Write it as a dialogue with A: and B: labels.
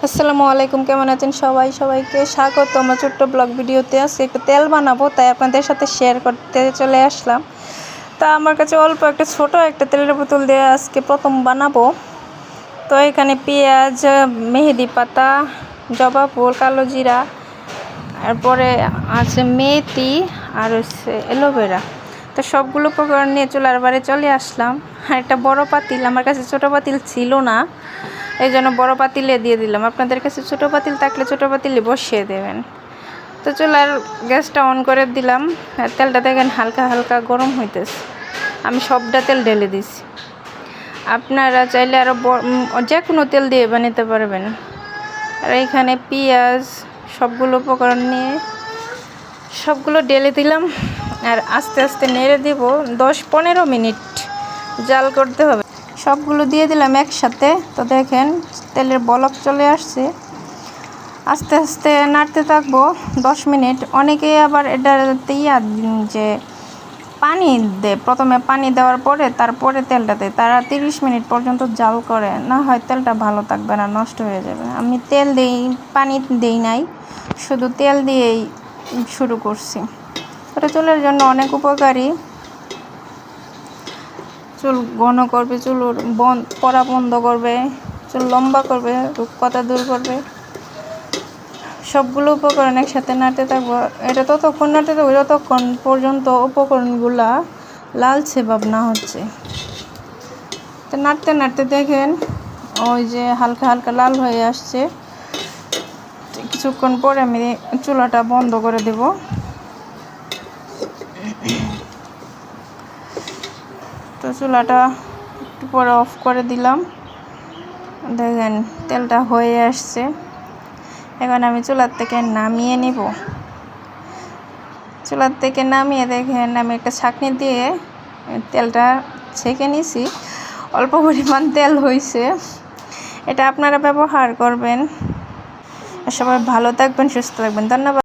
A: আসসালামু আলাইকুম, কেমন আছেন সবাই? সবাইকে স্বাগত আমার ছোট্ট ব্লগ ভিডিওতে। আজকে একটু তেল বানাবো, তাই আপনাদের সাথে শেয়ার করতে চলে আসলাম। তা আমার কাছে অল্প একটা ছোট একটা তেলের বোতল দিয়ে আজকে প্রথম বানাবো। তো এখানে পেঁয়াজ, মেহেদি পাতা, জবা ফুল, কালো জিরা, তারপরে আছে মেথি আর হচ্ছে অ্যালোভেরা। তো সবগুলো উপকরণ নিয়ে চুলার বারে চলে আসলাম। আর একটা বড় পাতিল, আমার কাছে ছোটো পাতিল ছিল না, এই জন্য বড়ো পাতিলে দিয়ে দিলাম। আপনাদের কাছে ছোটো পাতিল থাকলে ছোটো পাতিলে বসিয়ে দেবেন। তো চুলার গ্যাসটা অন করে দিলাম। আর তেলটা দেখেন হালকা হালকা গরম হইতেছে। আমি সবটা তেল ঢেলে দিছি। আপনারা চাইলে আরও যে কোনো তেল দিয়ে বানাতে পারবেন। আর এইখানে পেঁয়াজ, সবগুলো উপকরণ নিয়ে সবগুলো ঢেলে দিলাম। আর আস্তে আস্তে নেড়ে দিব। 10-15 মিনিট জাল করতে হবে। সবগুলো দিয়ে দিলাম একসাথে। তো দেখেন তেলের বলক চলে আসছে। আস্তে আস্তে নাড়তে থাকবো 10 মিনিট। অনেকে আবার এটাতে যে পানি দেয়, প্রথমে পানি দেওয়ার পরে তারপরে তেলটা দেয়। তারা 30 মিনিট পর্যন্ত জাল করে, না হয় তেলটা ভালো থাকবে না, নষ্ট হয়ে যাবে। আমি তেল দিই, পানি দিই নাই, শুধু তেল দিয়েই শুরু করছি। এটা চুলের জন্য অনেক উপকারী। চুল ঘন করবে, চুল পড়া বন্ধ করবে, চুল লম্বা করবে, রূপকথা দূর করবে। সবগুলো উপকরণ একসাথে নাড়তে থাকবো। এটা ততক্ষণ নাড়তে থাকবো যতক্ষণ পর্যন্ত উপকরণগুলা লালচে ভাব না হচ্ছে। তো নাড়তে নাড়তে দেখেন ওই যে হালকা হালকা লাল হয়ে আসছে। কিছুক্ষণ পরে আমি চুলাটা বন্ধ করে দেব। তো চুলাটা একটু পরে অফ করে দিলাম। দেখেন তেলটা হয়ে আসছে। এখন আমি চুলার থেকে নামিয়ে নিব। চুলার থেকে নামিয়ে দেখেন আমি একটা ছাঁকনি দিয়ে তেলটা ছেঁকে নিছি। অল্প পরিমাণ তেল হয়েছে। এটা আপনারা ব্যবহার করবেন। সবাই ভালো থাকবেন, সুস্থ থাকবেন। ধন্যবাদ।